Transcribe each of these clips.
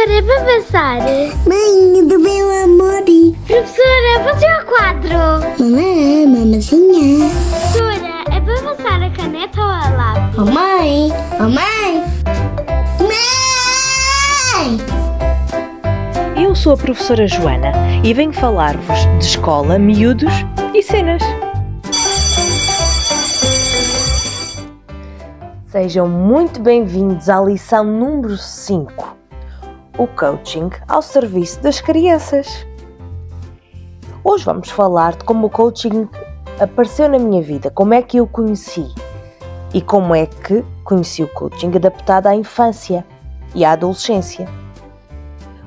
Professora, para passar. Mãe do meu amor. Professora, passei ao quadro. Mamãe, mamazinha. Professora, é para passar a caneta ou a lápis? Mamãe, mamãe. Mãe! Eu sou a professora Joana e venho falar-vos de escola, miúdos e cenas. Sejam muito bem-vindos à lição número 5, o coaching ao serviço das crianças. Hoje vamos falar de como o coaching apareceu na minha vida, como é que eu o conheci e como é que conheci o coaching adaptado à infância e à adolescência.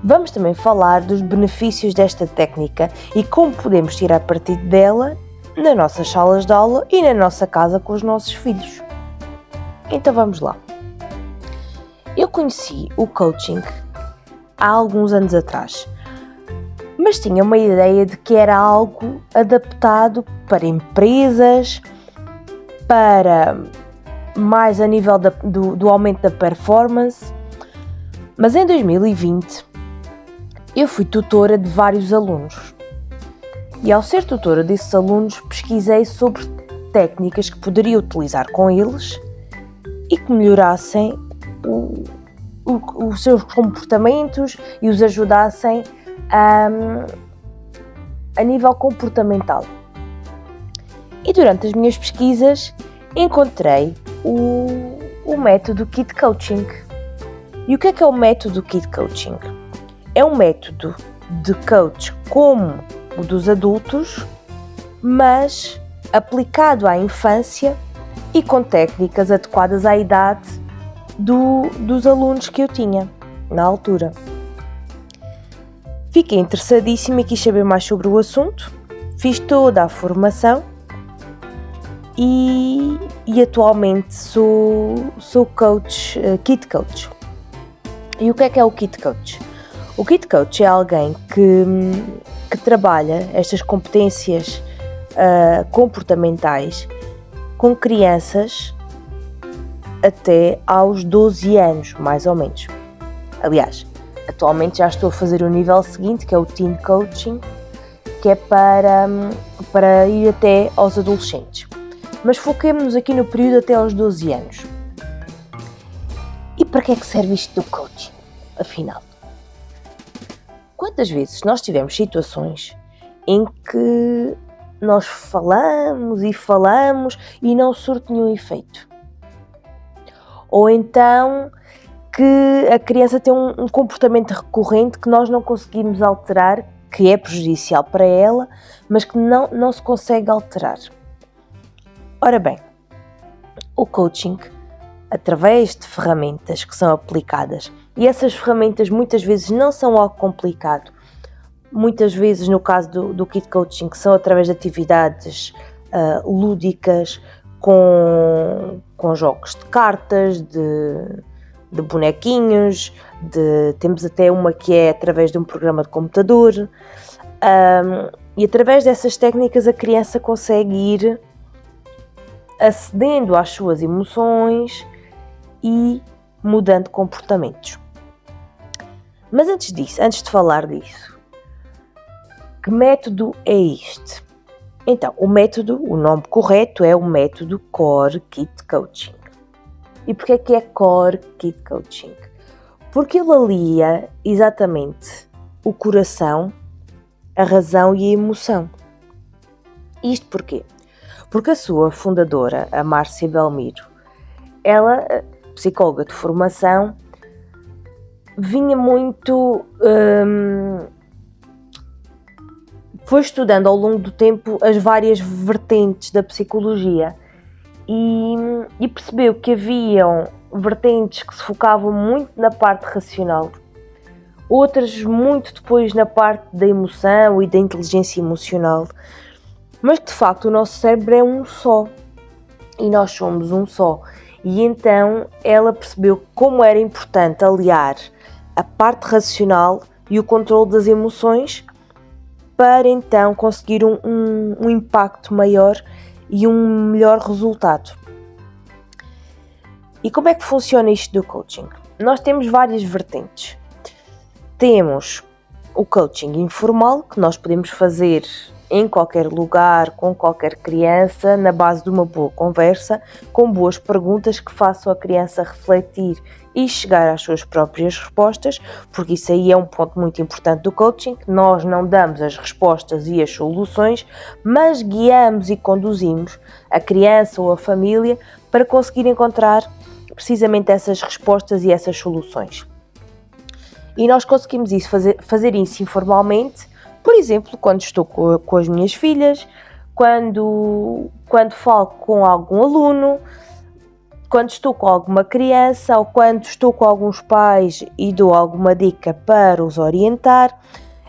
Vamos também falar dos benefícios desta técnica e como podemos tirar partido dela nas nossas salas de aula e na nossa casa com os nossos filhos. Então vamos lá. Eu conheci o coaching há alguns anos atrás, mas tinha uma ideia de que era algo adaptado para empresas, para mais a nível do aumento da performance. Mas em 2020 eu fui tutora de vários alunos e ao ser tutora desses alunos pesquisei sobre técnicas que poderia utilizar com eles e que melhorassem os seus comportamentos e os ajudassem a nível comportamental. E durante as minhas pesquisas encontrei o método Kid Coaching. E o que é o método Kid Coaching? É um método de coach como o dos adultos, mas aplicado à infância e com técnicas adequadas à idade dos alunos que eu tinha na altura. Fiquei interessadíssima e quis saber mais sobre o assunto, fiz toda a formação e atualmente sou coach, Kid Coach. E o que é o Kid Coach? O Kid Coach é alguém que trabalha estas competências comportamentais com crianças até aos 12 anos, mais ou menos. Aliás, atualmente já estou a fazer o nível seguinte, que é o Teen Coaching, que é para ir até aos adolescentes. Mas foquemos-nos aqui no período até aos 12 anos. E para que é que serve isto do coaching, afinal? Quantas vezes nós tivemos situações em que nós falamos e não surte nenhum efeito? Ou então que a criança tem um comportamento recorrente que nós não conseguimos alterar, que é prejudicial para ela, mas que não se consegue alterar. Ora bem, o coaching, através de ferramentas que são aplicadas, e essas ferramentas muitas vezes não são algo complicado, muitas vezes no caso do Kid Coaching são através de atividades lúdicas, com jogos de cartas, de bonequinhos, temos até uma que é através de um programa de computador, e através dessas técnicas a criança consegue ir acedendo às suas emoções e mudando comportamentos. Mas antes de falar disso, que método é este? Então, o nome correto é o método Core Kid Coaching. E porquê que é Core Kid Coaching? Porque ele alia exatamente o coração, a razão e a emoção. Isto porquê? Porque a sua fundadora, a Márcia Belmiro, ela, psicóloga de formação, vinha muito... foi estudando ao longo do tempo as várias vertentes da psicologia e percebeu que haviam vertentes que se focavam muito na parte racional, outras muito depois na parte da emoção e da inteligência emocional, mas que de facto o nosso cérebro é um só e nós somos um só. E então ela percebeu como era importante aliar a parte racional e o controle das emoções para então conseguir um impacto maior e um melhor resultado. E como é que funciona isto do coaching? Nós temos várias vertentes. temos o coaching informal, que nós podemos fazer em qualquer lugar, com qualquer criança, na base de uma boa conversa, com boas perguntas que façam a criança refletir e chegar às suas próprias respostas, porque isso aí é um ponto muito importante do coaching. Nós não damos as respostas e as soluções, mas guiamos e conduzimos a criança ou a família para conseguir encontrar precisamente essas respostas e essas soluções. E nós conseguimos isso, fazer isso informalmente, por exemplo, quando estou com as minhas filhas, quando falo com algum aluno, quando estou com alguma criança ou quando estou com alguns pais e dou alguma dica para os orientar.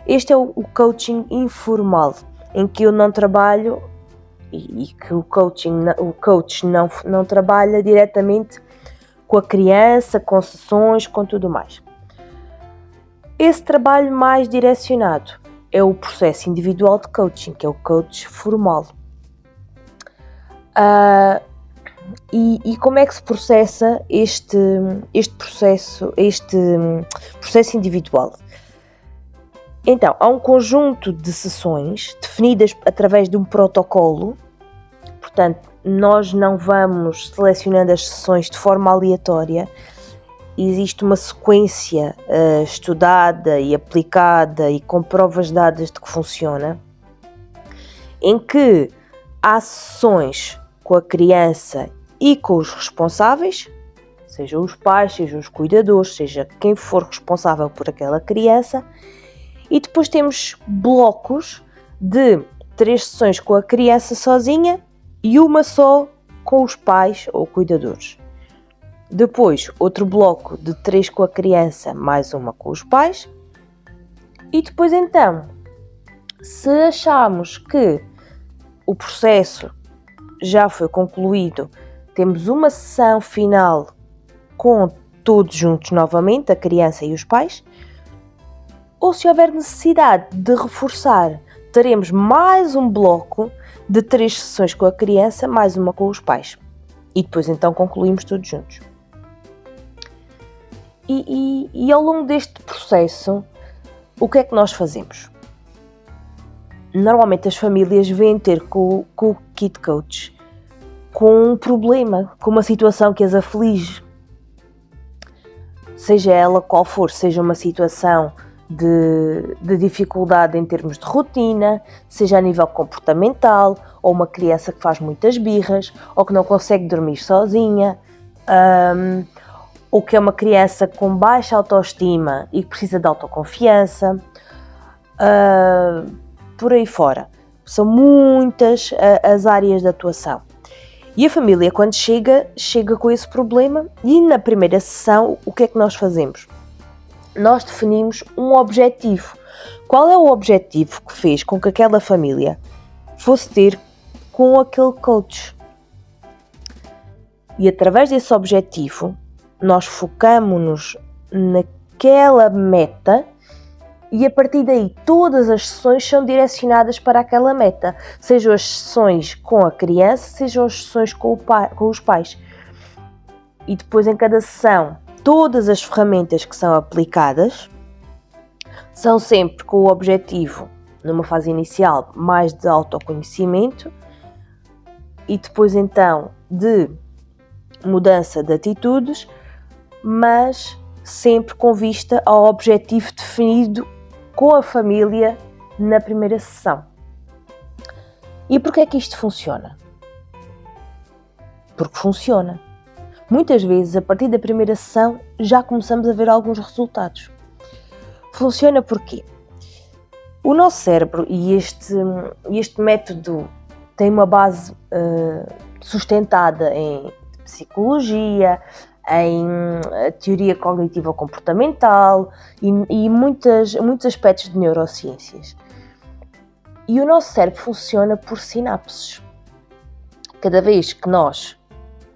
Este é o coaching informal, em que eu não trabalho e que o coach não trabalha diretamente com a criança, com sessões, com tudo mais. Esse trabalho mais direcionado é o processo individual de coaching, que é o coach formal. E como é que se processa este processo individual? Então, há um conjunto de sessões definidas através de um protocolo. Portanto, nós não vamos selecionando as sessões de forma aleatória. Existe uma sequência estudada e aplicada e com provas dadas de que funciona, em que há sessões com a criança e com os responsáveis, sejam os pais, sejam os cuidadores, seja quem for responsável por aquela criança, e depois temos blocos de 3 sessões com a criança sozinha e uma só com os pais ou cuidadores. Depois, outro bloco de 3 com a criança, mais uma com os pais. E depois, então, se acharmos que o processo já foi concluído, temos uma sessão final com todos juntos novamente, a criança e os pais. Ou se houver necessidade de reforçar, teremos mais um bloco de 3 sessões com a criança, mais uma com os pais. E depois, então, concluímos todos juntos. E ao longo deste processo, o que é que nós fazemos? Normalmente as famílias vêm ter com o Kid Coach com um problema, com uma situação que as aflige. Seja ela qual for, seja uma situação de dificuldade em termos de rotina, seja a nível comportamental, ou uma criança que faz muitas birras, ou que não consegue dormir sozinha, ou que é uma criança com baixa autoestima e que precisa de autoconfiança, por aí fora. São muitas as áreas de atuação. E a família, quando chega com esse problema, e na primeira sessão, o que é que nós fazemos? Nós definimos um objetivo. Qual é o objetivo que fez com que aquela família fosse ter com aquele coach? E através desse objetivo, nós focamos-nos naquela meta e a partir daí todas as sessões são direcionadas para aquela meta. Sejam as sessões com a criança, sejam as sessões com os pais. E depois em cada sessão, todas as ferramentas que são aplicadas são sempre com o objetivo, numa fase inicial, mais de autoconhecimento e depois então de mudança de atitudes, mas sempre com vista ao objetivo definido com a família na primeira sessão. E porquê é que isto funciona? Porque funciona. Muitas vezes, a partir da primeira sessão, já começamos a ver alguns resultados. Funciona porquê? O nosso cérebro, e este método tem uma base sustentada em psicologia, em teoria cognitiva comportamental e muitos aspectos de neurociências. E o nosso cérebro funciona por sinapses. Cada vez que nós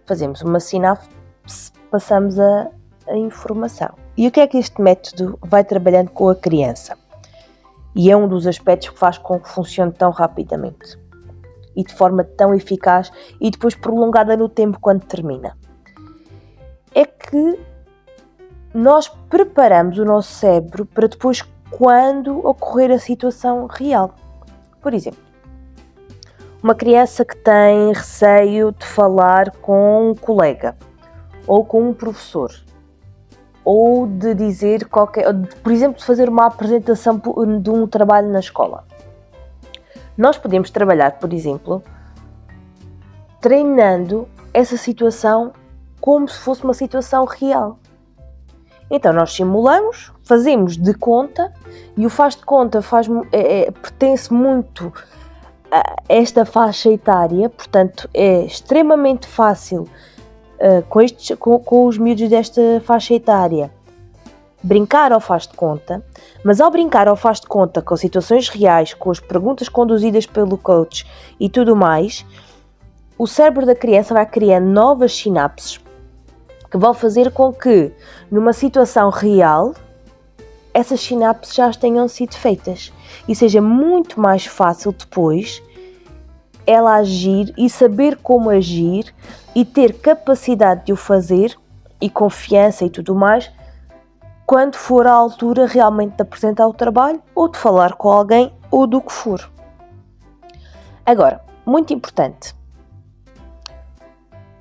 fazemos uma sinapse, passamos a informação. E o que é que este método vai trabalhando com a criança? E é um dos aspectos que faz com que funcione tão rapidamente e de forma tão eficaz e depois prolongada no tempo quando termina. É que nós preparamos o nosso cérebro para depois, quando ocorrer a situação real. Por exemplo, uma criança que tem receio de falar com um colega ou com um professor, ou de dizer por exemplo, de fazer uma apresentação de um trabalho na escola. Nós podemos trabalhar, por exemplo, treinando essa situação como se fosse uma situação real. Então nós simulamos, fazemos de conta, e o faz de conta pertence muito a esta faixa etária, portanto é extremamente fácil com os miúdos desta faixa etária brincar ao faz de conta, mas ao brincar ao faz de conta com situações reais, com as perguntas conduzidas pelo coach e tudo mais, o cérebro da criança vai criando novas sinapses que vão fazer com que, numa situação real, essas sinapses já tenham sido feitas e seja muito mais fácil depois ela agir e saber como agir e ter capacidade de o fazer e confiança e tudo mais quando for a altura realmente de apresentar o trabalho ou de falar com alguém ou do que for. Agora, muito importante,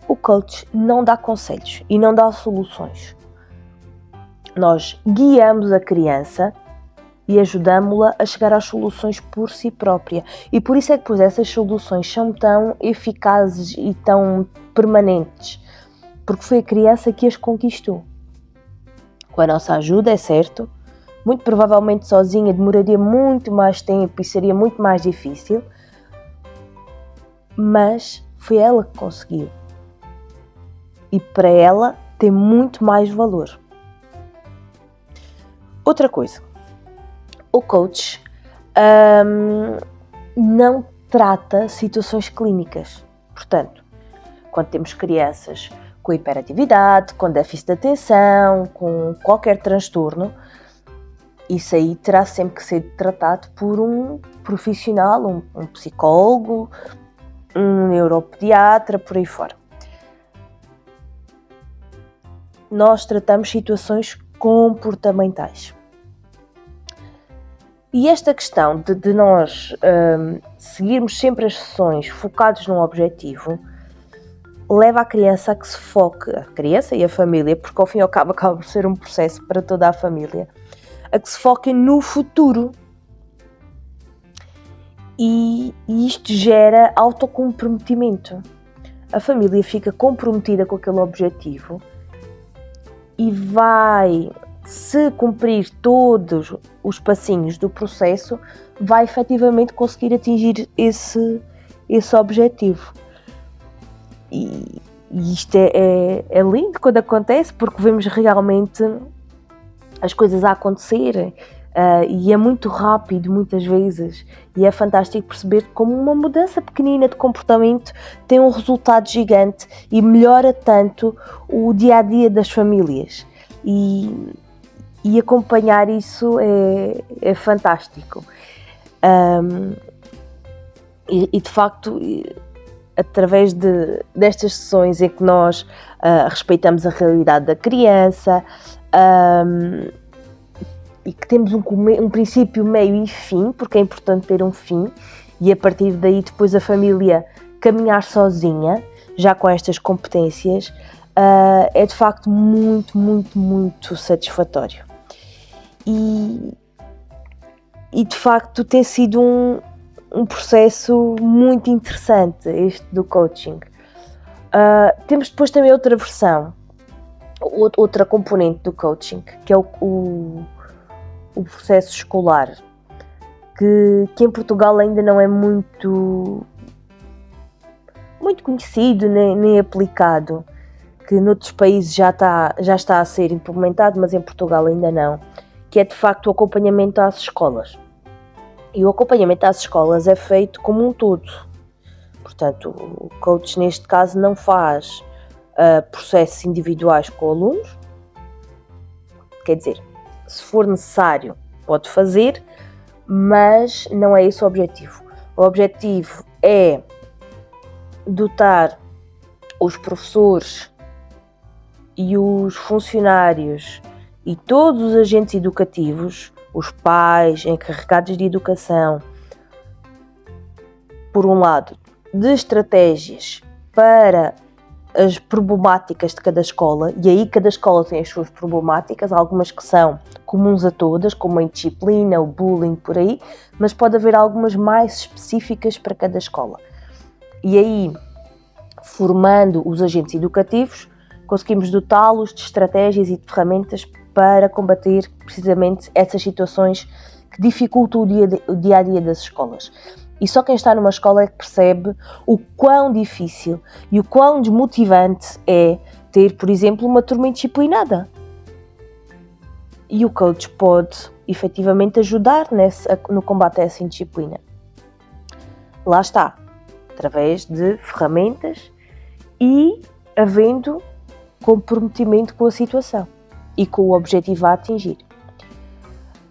o coach não dá conselhos e não dá soluções. Nós guiamos a criança e ajudamos-la a chegar às soluções por si própria. E por isso é que depois essas soluções são tão eficazes e tão permanentes, porque foi a criança que as conquistou. Com a nossa ajuda, é certo, muito provavelmente sozinha demoraria muito mais tempo e seria muito mais difícil, mas foi ela que conseguiu. E para ela tem muito mais valor. Outra coisa, o coach não trata situações clínicas. Portanto, quando temos crianças com hiperatividade, com déficit de atenção, com qualquer transtorno, isso aí terá sempre que ser tratado por um profissional, um psicólogo, um neuropediatra, por aí fora. Nós tratamos situações comportamentais. E esta questão de nós seguirmos sempre as sessões focados num objetivo leva a criança a que se foque, a criança e a família, porque ao fim e ao cabo acaba por ser um processo para toda a família, a que se foquem no futuro. E isto gera autocomprometimento. A família fica comprometida com aquele objetivo e vai, se cumprir todos os passinhos do processo, vai efetivamente conseguir atingir esse objetivo. E isto é lindo quando acontece, porque vemos realmente as coisas a acontecerem e é muito rápido muitas vezes, e é fantástico perceber como uma mudança pequenina de comportamento tem um resultado gigante e melhora tanto o dia-a-dia das famílias. E acompanhar isso é fantástico. E de facto, através destas sessões em que nós respeitamos a realidade da criança e que temos um princípio, meio e fim, porque é importante ter um fim, e a partir daí depois a família caminhar sozinha, já com estas competências, é de facto muito, muito, muito satisfatório. E de facto tem sido um processo muito interessante este do coaching. Temos depois também outra versão, outra componente do coaching, que é o processo escolar, que em Portugal ainda não é muito conhecido nem aplicado, que noutros países já está a ser implementado, mas em Portugal ainda não, que é de facto o acompanhamento às escolas. E o acompanhamento às escolas é feito como um todo. Portanto, o coach neste caso não faz processos individuais com alunos. Quer dizer, se for necessário pode fazer, mas não é esse o objetivo. O objetivo é dotar os professores e os funcionários e todos os agentes educativos, os pais, encarregados de educação, por um lado, de estratégias para as problemáticas de cada escola, e aí cada escola tem as suas problemáticas, algumas que são comuns a todas, como a indisciplina, o bullying, por aí, mas pode haver algumas mais específicas para cada escola. E aí, formando os agentes educativos, conseguimos dotá-los de estratégias e de ferramentas para combater precisamente essas situações que dificultam o dia-a-dia das escolas. E só quem está numa escola é que percebe o quão difícil e o quão desmotivante é ter, por exemplo, uma turma indisciplinada. E o coach pode, efetivamente, ajudar no combate a essa indisciplina. Lá está, através de ferramentas e havendo comprometimento com a situação e com o objetivo a atingir.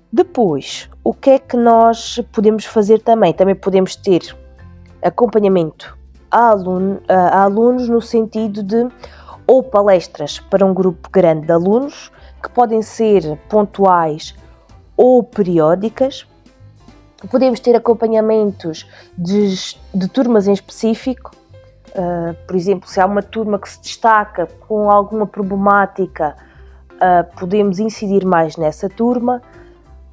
Depois, o que é que nós podemos fazer também? Também podemos ter acompanhamento a alunos no sentido de ou palestras para um grupo grande de alunos, que podem ser pontuais ou periódicas. Podemos ter acompanhamentos de turmas em específico. Por exemplo, se há uma turma que se destaca com alguma problemática, podemos incidir mais nessa turma.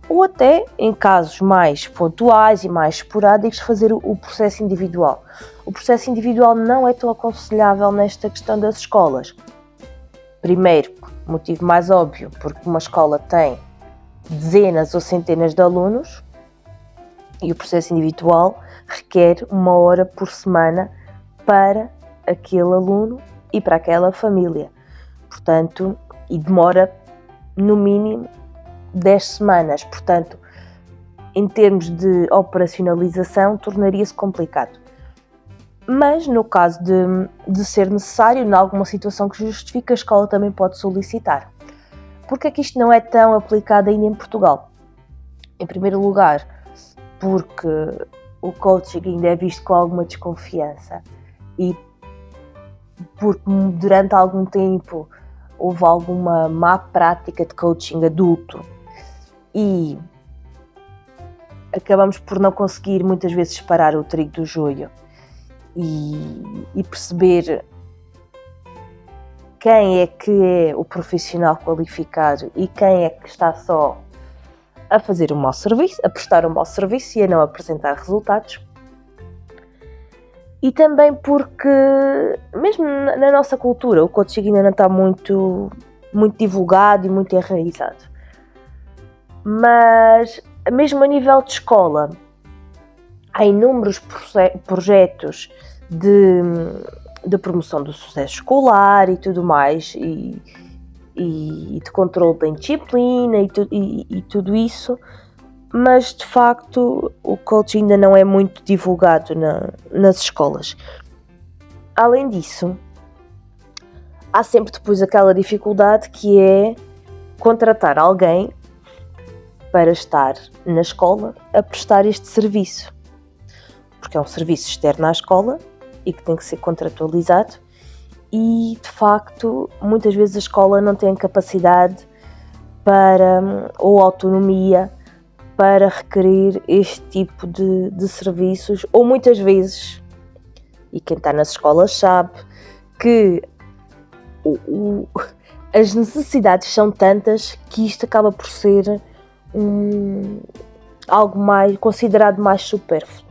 Ou até, em casos mais pontuais e mais esporádicos, fazer o processo individual. O processo individual não é tão aconselhável nesta questão das escolas. Primeiro, motivo mais óbvio, porque uma escola tem dezenas ou centenas de alunos e o processo individual requer 1 hora por semana para aquele aluno e para aquela família. Portanto, e demora no mínimo 10 semanas, portanto, em termos de operacionalização, tornaria-se complicado. Mas, no caso de ser necessário, em alguma situação que justifique, a escola também pode solicitar. Porque é que isto não é tão aplicado ainda em Portugal? Em primeiro lugar, porque o coaching ainda é visto com alguma desconfiança e porque durante algum tempo houve alguma má prática de coaching adulto e acabamos por não conseguir muitas vezes separar o trigo do joio e perceber quem é que é o profissional qualificado e quem é que está só a fazer um mau serviço, a prestar um mau serviço e a não apresentar resultados. E também porque, mesmo na nossa cultura, o coaching ainda não está muito divulgado e muito enraizado. Mas, mesmo a nível de escola, há inúmeros projetos de promoção do sucesso escolar e tudo mais, e de controle da indisciplina e tudo isso, mas de facto o coaching ainda não é muito divulgado nas escolas. Além disso, há sempre depois aquela dificuldade que é contratar alguém para estar na escola a prestar este serviço, porque é um serviço externo à escola e que tem que ser contratualizado e, de facto, muitas vezes a escola não tem capacidade ou autonomia para requerer este tipo de serviços, ou muitas vezes, e quem está nas escolas sabe, que as necessidades são tantas que isto acaba por ser algo considerado mais supérfluo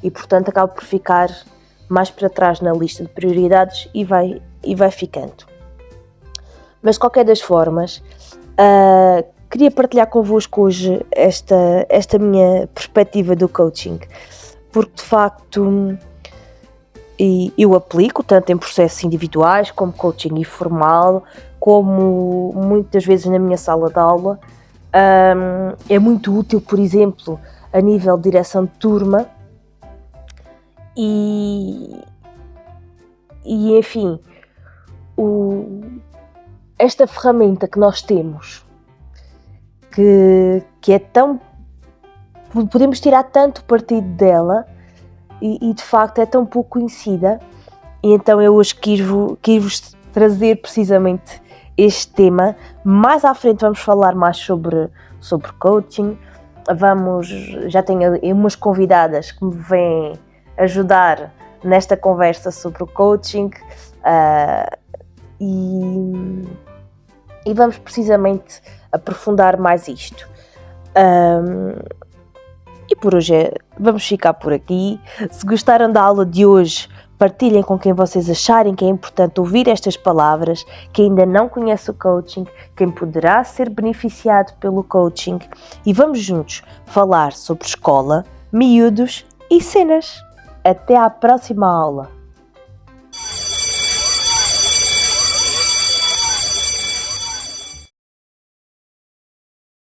e, portanto, acaba por ficar mais para trás na lista de prioridades e vai ficando. Mas, de qualquer das formas, queria partilhar convosco hoje esta minha perspectiva do coaching, porque, de facto, eu aplico tanto em processos individuais como coaching informal, como muitas vezes na minha sala de aula. É muito útil, por exemplo, a nível de direção de turma e enfim, esta ferramenta que nós temos, que é tão... podemos tirar tanto partido dela e de facto é tão pouco conhecida, e então eu hoje quis-vos trazer precisamente este tema. Mais à frente vamos falar mais sobre coaching. Já tenho umas convidadas que me vêm ajudar nesta conversa sobre o coaching e vamos precisamente aprofundar mais isto. E por hoje vamos ficar por aqui. Se gostaram da aula de hoje, partilhem com quem vocês acharem que é importante ouvir estas palavras, que ainda não conhece o coaching, quem poderá ser beneficiado pelo coaching, e vamos juntos falar sobre escola, miúdos e cenas. Até à próxima aula!